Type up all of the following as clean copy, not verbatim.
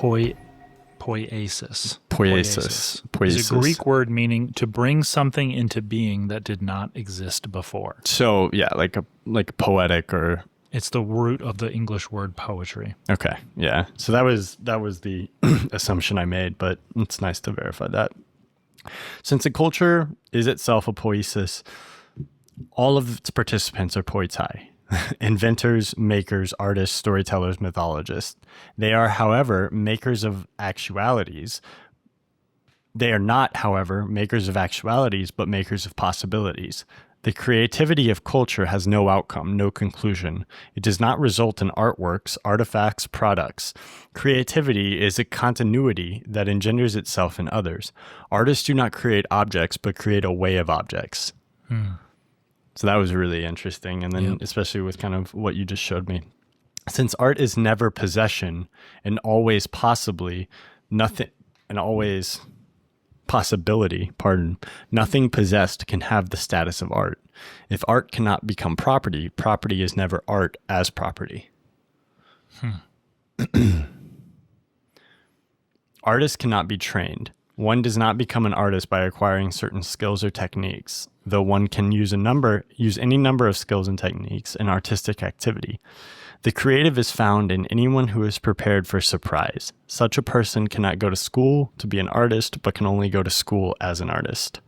Poiesis. Poiesis. Is a Greek word meaning to bring something into being that did not exist before. So yeah, like poetic, or it's the root of the English word poetry. Okay, yeah. So that was the assumption I made, but it's nice to verify that. Since a culture is itself a poiesis, all of its participants are poitai. Inventors, makers, artists, storytellers, mythologists. They are, however, makers of actualities. They are not, however, makers of actualities, but makers of possibilities. The creativity of culture has no outcome, no conclusion. It does not result in artworks, artifacts, products. Creativity is a continuity that engenders itself in others. Artists do not create objects, but create a way of objects. So that was really interesting. And then especially with kind of what you just showed me. Since art is never possession and always possibly nothing, and always possibility, nothing possessed can have the status of art. If art cannot become property, property is never art as property. Artists cannot be trained. One does not become an artist by acquiring certain skills or techniques, though one can use any number of skills and techniques in artistic activity. The creative is found in anyone who is prepared for surprise. Such a person cannot go to school to be an artist, but can only go to school as an artist.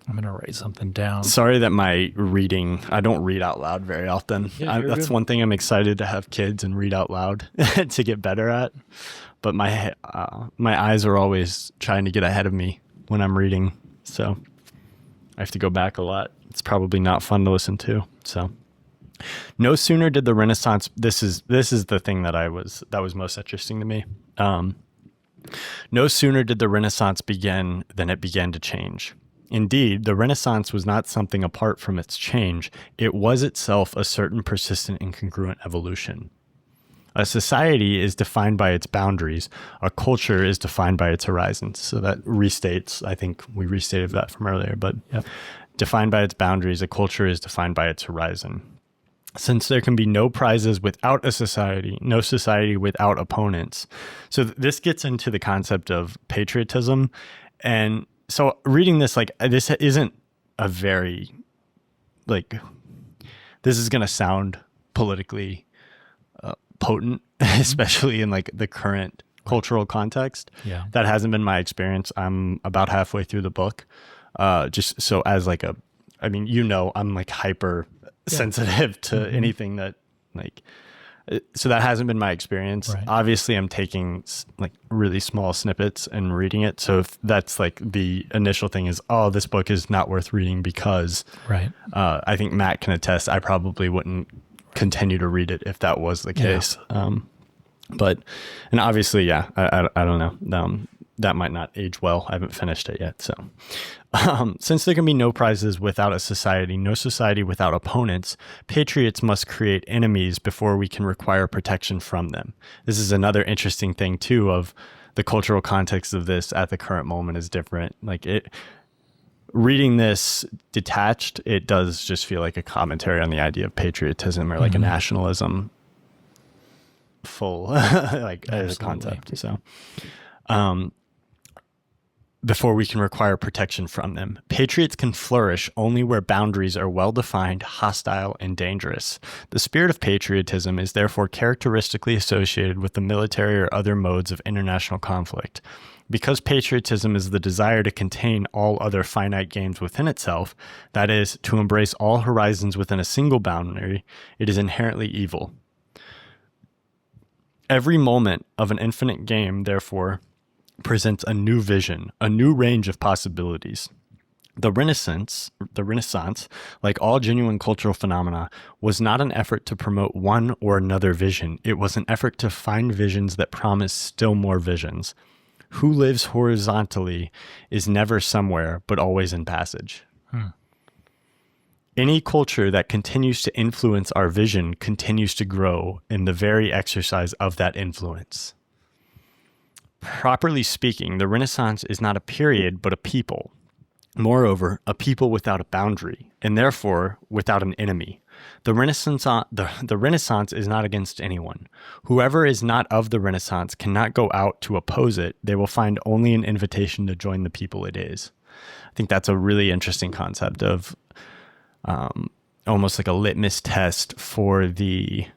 I'm going to write something down. Sorry that my reading, I don't read out loud very often. That's one thing I'm excited to have kids and read out loud to get better at. But my eyes are always trying to get ahead of me when I'm reading. So I have to go back a lot. It's probably not fun to listen to. So no sooner did the Renaissance, this is the thing that was most interesting to me. No sooner did the Renaissance begin than it began to change. Indeed, the Renaissance was not something apart from its change. It was itself a certain persistent and congruent evolution. A society is defined by its boundaries. A culture is defined by its horizons. So that restates, I think we restated that from earlier, but defined by its boundaries, a culture is defined by its horizon. Since there can be no prizes without a society, no society without opponents. So this gets into the concept of patriotism. And so reading this, this isn't a very, this is going to sound politically potent, especially in the current cultural context. Yeah. That hasn't been my experience. I'm about halfway through the book. Just so as I'm hyper sensitive to anything that so that hasn't been my experience. Right. Obviously I'm taking really small snippets and reading it. So if that's the initial thing is, oh, this book is not worth reading because I think Matt can attest, I probably wouldn't continue to read it if that was the case. But obviously, I don't know. That might not age well. I haven't finished it yet. So since there can be no prizes without a society, no society without opponents, patriots must create enemies before we can require protection from them. This is another interesting thing too, of the cultural context of this at the current moment is different. Reading this detached, it does just feel like a commentary on the idea of patriotism or a nationalism full as a concept. So before we can require protection from them, patriots can flourish only where boundaries are well-defined, hostile, and dangerous. The spirit of patriotism is therefore characteristically associated with the military or other modes of international conflict. Because patriotism is the desire to contain all other finite games within itself, that is, to embrace all horizons within a single boundary, it is inherently evil. Every moment of an infinite game, therefore, presents a new vision, a new range of possibilities. The Renaissance, like all genuine cultural phenomena, was not an effort to promote one or another vision. It was an effort to find visions that promise still more visions. Who lives horizontally is never somewhere, but always in passage. Any culture that continues to influence our vision continues to grow in the very exercise of that influence. Properly speaking, the Renaissance is not a period, but a people. Moreover, a people without a boundary, and therefore without an enemy. The Renaissance is not against anyone. Whoever is not of the Renaissance cannot go out to oppose it. They will find only an invitation to join the people it is. I think that's a really interesting concept of almost like a litmus test for the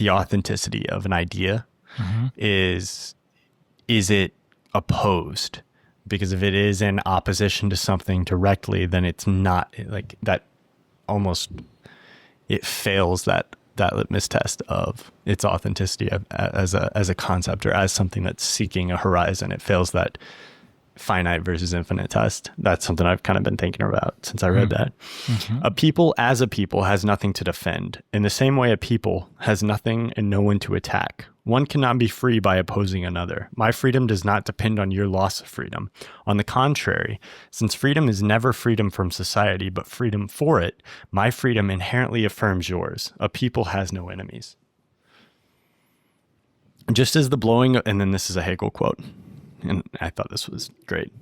authenticity of an idea. Is it opposed? Because if it is in opposition to something directly, then it's not like that. Almost it fails that litmus test of its authenticity as a concept or as something that's seeking a horizon. It fails that finite versus infinite test. That's something I've kind of been thinking about since I read that. A people as a people has nothing to defend. In the same way, a people has nothing and no one to attack. One cannot be free by opposing another. My freedom does not depend on your loss of freedom. On the contrary, since freedom is never freedom from society, but freedom for it, my freedom inherently affirms yours. A people has no enemies. Just as the blowing, and then this is a Hegel quote, and I thought this was great.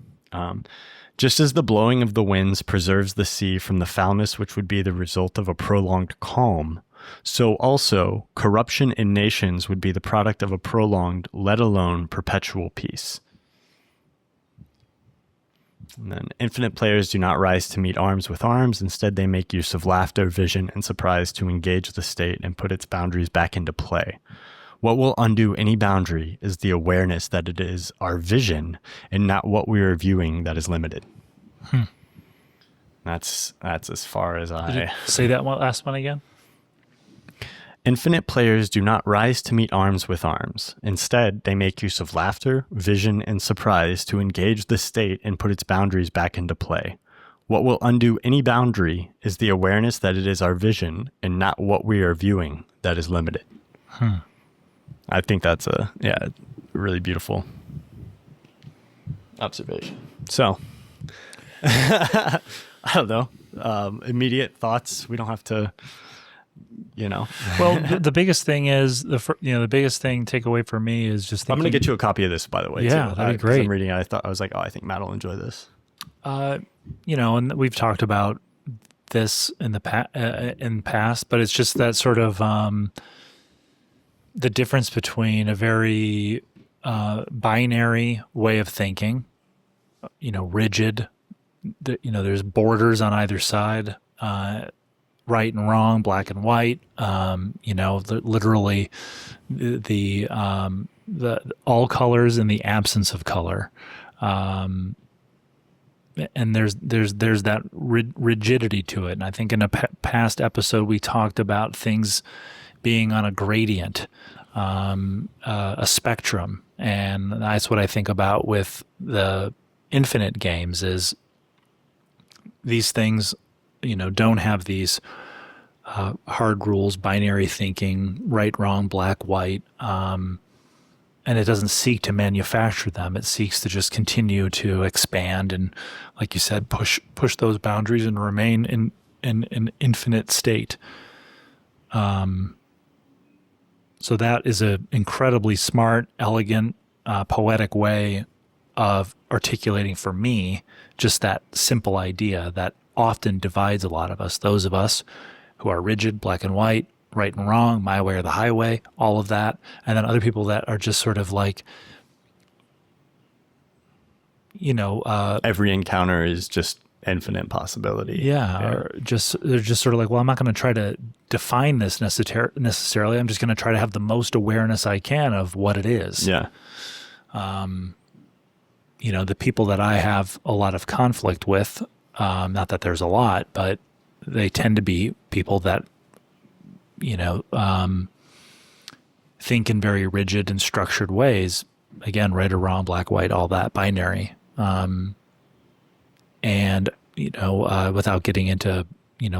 Just as the blowing of the winds preserves the sea from the foulness which would be the result of a prolonged calm, so also corruption in nations would be the product of a prolonged, let alone perpetual peace. And then infinite players do not rise to meet arms with arms. Instead, they make use of laughter, vision, and surprise to engage the state and put its boundaries back into play. What will undo any boundary is the awareness that it is our vision and not what we are viewing that is limited. That's as far as I... Say that last one again. Infinite players do not rise to meet arms with arms. Instead, they make use of laughter, vision, and surprise to engage the state and put its boundaries back into play. What will undo any boundary is the awareness that it is our vision and not what we are viewing that is limited. I think that's a really beautiful observation. So, I don't know. Immediate thoughts. We don't have to... Well, the biggest thing is the biggest thing takeaway for me is just thinking, I'm going to get you a copy of this, by the way. Yeah, too. that'd be great. I'm reading it. I was like, I think Matt will enjoy this. And we've talked about this in the past, but it's just that sort of the difference between a very binary way of thinking, rigid. There's borders on either side. Right and wrong, black and white, literally the all colors and the absence of color. And there's that rigidity to it. And I think in a past episode, we talked about things being on a gradient, a spectrum. And that's what I think about with the infinite games is these things, don't have these hard rules, binary thinking, right, wrong, black, white, and it doesn't seek to manufacture them. It seeks to just continue to expand and, like you said, push those boundaries and remain in an infinite state. So that is an incredibly smart, elegant, poetic way of articulating for me just that simple idea that often divides a lot of us, those of us who are rigid, black and white, right and wrong, my way or the highway, all of that. And then other people that are just sort of like, every encounter is just infinite possibility. Yeah. Or they're just sort of like, well, I'm not going to try to define this necessarily. I'm just going to try to have the most awareness I can of what it is. Yeah. The people that I have a lot of conflict with, not that there's a lot, but they tend to be people that, think in very rigid and structured ways. Again, right or wrong, black, white, all that binary. Without getting into,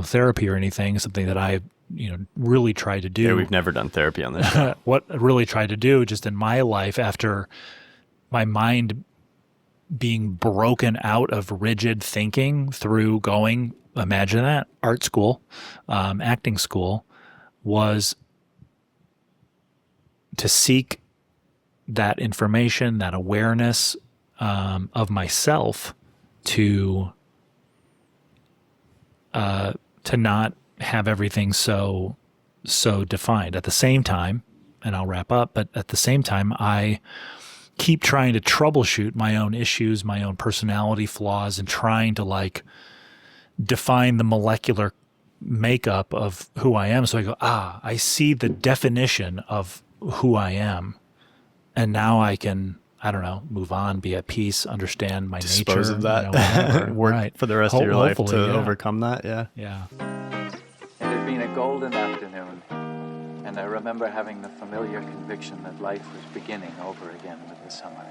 therapy or anything, something that I, really try to do. Yeah, we've never done therapy on this show. What I really tried to do just in my life after my mind being broken out of rigid thinking through going, imagine that, art school, acting school, was to seek that information, that awareness of myself to not have everything so defined. At the same time, and I'll wrap up, but at the same time, I keep trying to troubleshoot my own issues, my own personality flaws, and trying to like define the molecular makeup of who I am. So I go, I see the definition of who I am. And now I can, I don't know, move on, be at peace, understand my Dispose nature. of that. Work Right. for the rest of your life to Yeah. overcome that. Yeah. Yeah. It had been a golden afternoon, and I remember having the familiar conviction that life was beginning over again with the summer.